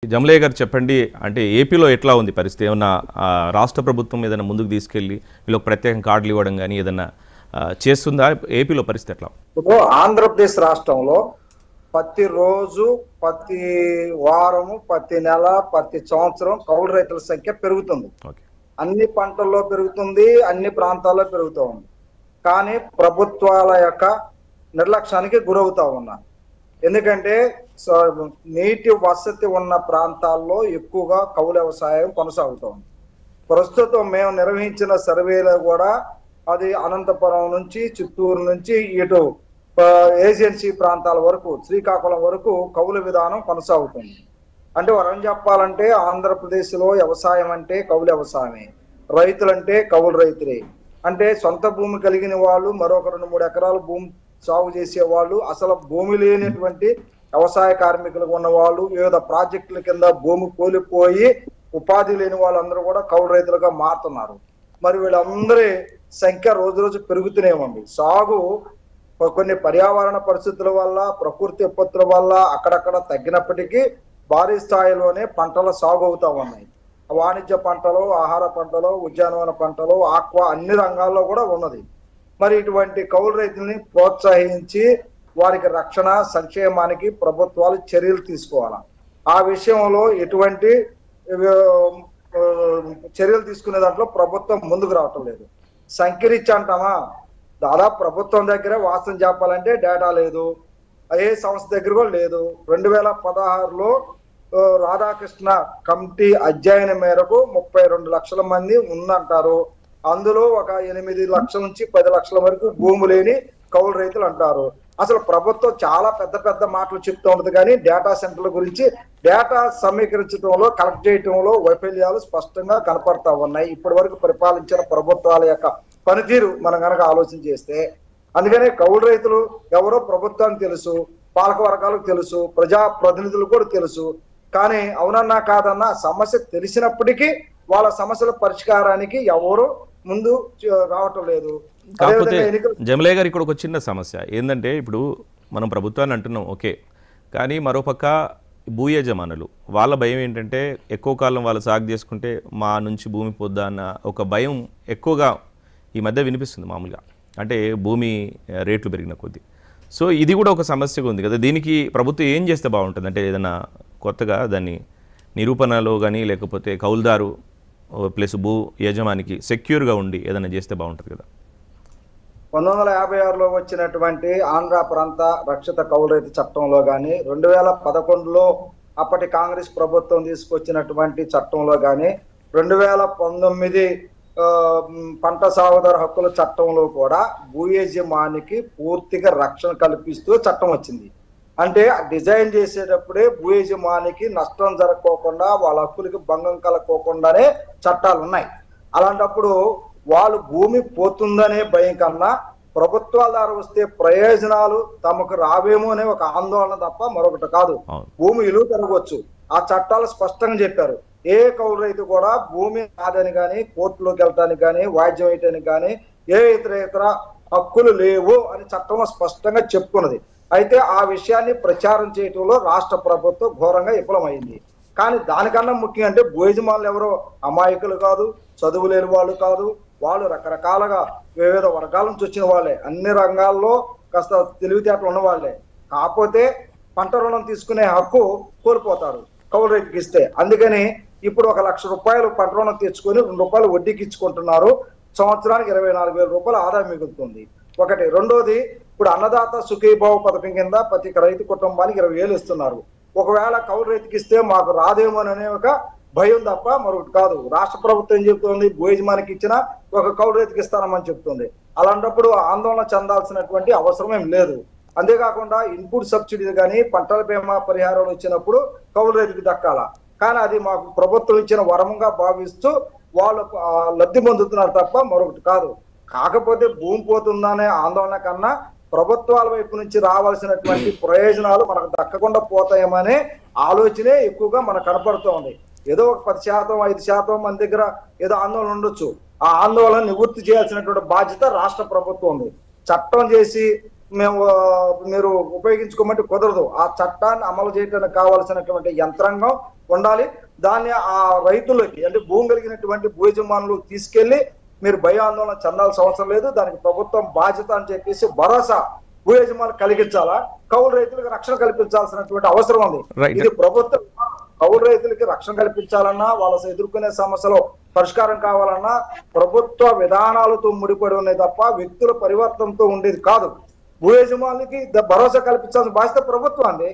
జమలే గారు చెప్పండి, అంటే ఏపీలో ఎట్లా ఉంది పరిస్థితి? ఏమన్నా రాష్ట్ర ప్రభుత్వం ఏదైనా ముందుకు తీసుకెళ్ళి వీళ్ళకి ప్రత్యేక కార్డులు ఇవ్వడం కానీ ఏదైనా చేస్తుందా? ఏపీలో పరిస్థితి ఎట్లా? ఇప్పుడు ఆంధ్రప్రదేశ్ రాష్ట్రంలో ప్రతి రోజు, ప్రతి వారము, ప్రతి నెల, ప్రతి సంవత్సరం కౌలు రైతుల సంఖ్య పెరుగుతుంది. అన్ని పంటల్లో పెరుగుతుంది, అన్ని ప్రాంతాల్లో పెరుగుతూ ఉంది. కానీ ప్రభుత్వాల యొక్క నిర్లక్ష్యానికి గురవుతా ఉన్నారు. ఎందుకంటే నీటి వసతి ఉన్న ప్రాంతాల్లో ఎక్కువగా కౌలు వ్యవసాయం కొనసాగుతోంది. ప్రస్తుతం మేము నిర్వహించిన సర్వేలో కూడా అది అనంతపురం నుంచి, చిత్తూరు నుంచి ఇటు ఏజెన్సీ ప్రాంతాల వరకు, శ్రీకాకుళం వరకు కౌలు విధానం కొనసాగుతుంది. అంటే వరం చెప్పాలంటే ఆంధ్రప్రదేశ్లో వ్యవసాయం అంటే కౌలు వ్యవసాయమే, రైతులంటే కౌలు రైతులే. అంటే సొంత భూమి కలిగిన వాళ్ళు, మరొక 2-3 ఎకరాల భూమి సాగు చేసే వాళ్ళు, అసలు భూమి లేనటువంటి వ్యవసాయ కార్మికులకు ఉన్న వాళ్ళు, వివిధ ప్రాజెక్టుల కింద భూమి కోల్పోయి ఉపాధి లేని వాళ్ళందరూ కూడా కౌలు రైతులుగా మారుతున్నారు. మరి వీళ్ళందరి సంఖ్య రోజు రోజు పెరుగుతూనే ఉంది. సాగు కొన్ని పర్యావరణ పరిస్థితుల వల్ల, ప్రకృతి విపత్తుల వల్ల అక్కడక్కడ తగ్గినప్పటికీ భారీ స్థాయిలోనే పంటల సాగు అవుతా ఉన్నాయి. వాణిజ్య పంటలు, ఆహార పంటలు, ఉద్యానవన పంటలు, ఆక్వా అన్ని రంగాల్లో కూడా ఉన్నది. మరి ఇటువంటి కౌలు రైతుల్ని ప్రోత్సహించి వారికి రక్షణ, సంక్షేమానికి ప్రభుత్వాలు చర్యలు తీసుకోవాలి. ఆ విషయంలో ఎటువంటి చర్యలు తీసుకునే దాంట్లో ప్రభుత్వం ముందుకు రావటం లేదు. సంఖ్యరిచ్చి అంటామా, దాదాపు ప్రభుత్వం దగ్గర వాస్తవం చెప్పాలంటే డేటా లేదు, ఏ సంస్థ దగ్గర కూడా లేదు. 2016లో రాధాకృష్ణ కమిటీ అధ్యయనం మేరకు 32 లక్షల మంది ఉందంటారు. అందులో ఒక 8 లక్షల నుంచి 10 లక్షల వరకు భూమి లేని కౌలు రైతులు అంటారు. అసలు ప్రభుత్వం చాలా పెద్ద పెద్ద మాటలు చెప్తూ ఉంటుంది, కానీ డేటా సెంటర్ల గురించి, డేటా సమీకరించడంలో, కలెక్ట్ చేయడంలో వైఫల్యాలు స్పష్టంగా కనపడతా ఉన్నాయి. ఇప్పటి వరకు పరిపాలించిన ప్రభుత్వాల యొక్క పనితీరు మనం కనుక ఆలోచన చేస్తే. అందుకనే కౌలు రైతులు ఎవరో ప్రభుత్వానికి తెలుసు, పాలక వర్గాలకు తెలుసు, ప్రజా ప్రతినిధులు కూడా తెలుసు. కానీ అవునన్నా కాదన్నా సమస్య తెలిసినప్పటికీ వాళ్ళ సమస్యల పరిష్కారానికి ఎవరు ముందు రావటం లేదు. కాకపోతే జమలే గారు ఇక్కడ ఒక చిన్న సమస్య ఏంటంటే, ఇప్పుడు మనం ప్రభుత్వాన్ని అంటున్నాం ఓకే, కానీ మరోపక్క భూ యజమానులు వాళ్ళ భయం ఏంటంటే, ఎక్కువ కాలం వాళ్ళు సాగు చేసుకుంటే మా నుంచి భూమి పొద్దా అన్న ఒక భయం ఎక్కువగా ఈ మధ్య వినిపిస్తుంది మామూలుగా. అంటే భూమి రేట్లు పెరిగిన కొద్దీ. సో ఇది కూడా ఒక సమస్యగా ఉంది కదా. దీనికి ప్రభుత్వం ఏం చేస్తే బాగుంటుంది? అంటే ఏదైనా కొత్తగా దాన్ని నిరూపణలో కానీ, లేకపోతే కౌలుదారు ప్లస్ భూ యజమానికి సెక్యూర్గా ఉండి ఏదైనా చేస్తే బాగుంటుంది కదా. 1956లో వచ్చినటువంటి ఆంధ్ర ప్రాంత రక్షిత కౌలు రైతు చట్టంలో కానీ, 2011లో అప్పటి కాంగ్రెస్ ప్రభుత్వం తీసుకొచ్చినటువంటి చట్టంలో కానీ, 2019 పంట సాగుదారు హక్కుల చట్టంలో కూడా భూ యజమానికి పూర్తిగా రక్షణ కల్పిస్తూ చట్టం వచ్చింది. అంటే డిజైన్ చేసేటప్పుడే భూ యజమానికి నష్టం జరగకోకుండా, వాళ్ళ హక్కులకి భంగం కలగకోకుండానే చట్టాలు ఉన్నాయి. అలాంటప్పుడు వాళ్ళు భూమి పోతుందనే భయం కన్నా ప్రభుత్వాల ద్వారా వస్తే ప్రయోజనాలు తమకు రావేమో అనే ఒక ఆందోళన తప్ప మరొకటి కాదు. భూమి విలువ పెరగవచ్చు. ఆ చట్టాలు స్పష్టంగా చెప్పారు. ఏ కౌలు రైతు కూడా భూమి కాదని కానీ, కోర్టులోకి వెళ్ళటానికి కానీ, వాయిద్యం వేయటానికి కానీ ఏ ఇతర హక్కులు లేవు అని చట్టంలో స్పష్టంగా చెప్పుకున్నది. అయితే ఆ విషయాన్ని ప్రచారం చేయటంలో రాష్ట్ర ప్రభుత్వం ఘోరంగా విఫలమైంది. కానీ దానికన్నా ముఖ్యం అంటే భూ యజమానులు ఎవరో అమాయకులు కాదు, చదువు లేని వాళ్ళు కాదు, వాళ్ళు రకరకాలుగా వివిధ వర్గాల నుంచి వచ్చిన వాళ్ళే, అన్ని రంగాల్లో కాస్త తెలివితేటలు ఉన్న వాళ్ళే. కాకపోతే పంట రుణం తీసుకునే హక్కు కోల్పోతారు కౌలు రైతుకి ఇస్తే. అందుకని ఇప్పుడు 1 లక్ష రూపాయలు పంట రుణం తెచ్చుకొని 2 రూపాయలు వడ్డీకి ఇచ్చుకుంటున్నారు. సంవత్సరానికి 24,000 రూపాయలు ఆదాయం మిగులుతుంది. ఒకటి. రెండోది, ఇప్పుడు అన్నదాత సుఖీభావ పథకం కింద ప్రతి రైతు కుటుంబానికి 20,000 ఇస్తున్నారు. ఒకవేళ కౌలు రైతుకి ఇస్తే మాకు రాదేమోననే ఒక భయం తప్ప మరొకటి కాదు. రాష్ట్ర ప్రభుత్వం చెప్తుంది భూ యజమానికి ఇచ్చిన ఒక కౌలు రైతుకి ఇస్తానమని చెప్తుంది. అలాంటప్పుడు ఆందోళన చెందాల్సినటువంటి అవసరం ఏం లేదు. అంతేకాకుండా ఇన్పుట్ సబ్సిడీలు కానీ, పంటల బీమా పరిహారాలు వచ్చినప్పుడు కౌలు రైతుకి దక్కాల. కానీ అది మాకు ప్రభుత్వం ఇచ్చిన వరంగా భావిస్తూ వాళ్ళు లబ్ధి పొందుతున్నారు తప్ప మరొకటి కాదు. కాకపోతే భూమి పోతుందనే ఆందోళన కన్నా ప్రభుత్వాల వైపు నుంచి రావాల్సినటువంటి ప్రయోజనాలు మనకు దక్కకుండా పోతాయేమనే ఆలోచనే ఎక్కువగా మనకు కనపడుతూ ఉంది. ఏదో ఒక 10%, 5% మంది దగ్గర ఏదో ఆందోళన ఉండొచ్చు. ఆ ఆందోళన నివృత్తి చేయాల్సినటువంటి బాధ్యత రాష్ట్ర ప్రభుత్వం ఉంది. చట్టం చేసి మీరు ఉపయోగించుకోమంటే కుదరదు. ఆ చట్టాన్ని అమలు చేయడానికి కావాల్సినటువంటి యంత్రాంగం ఉండాలి. దాన్ని ఆ రైతులకి అంటే భూమి కలిగినటువంటి భూ యజమానులు తీసుకెళ్లి మీరు భయాందోళన చెందాల్సిన అవసరం లేదు, దానికి ప్రభుత్వం బాధ్యత అని చెప్పేసి భరోసా భూ యజమానులు కలిగించాలా, కౌలు రైతులకు రక్షణ కల్పించాల్సినటువంటి అవసరం ఉంది. Right. ఇది ప్రభుత్వం కౌలు రైతులకి రక్షణ కల్పించాలన్నా, వాళ్ళ ఎదుర్కొనే సమస్యలు పరిష్కారం కావాలన్నా ప్రభుత్వ విధానాలతో ముడిపడి ఉన్నాయి తప్ప వ్యక్తుల పరివర్తనతో ఉండేది కాదు. భూ యజమానులకి భరోసా కల్పించాల్సిన బాధ్యత ప్రభుత్వాన్ని.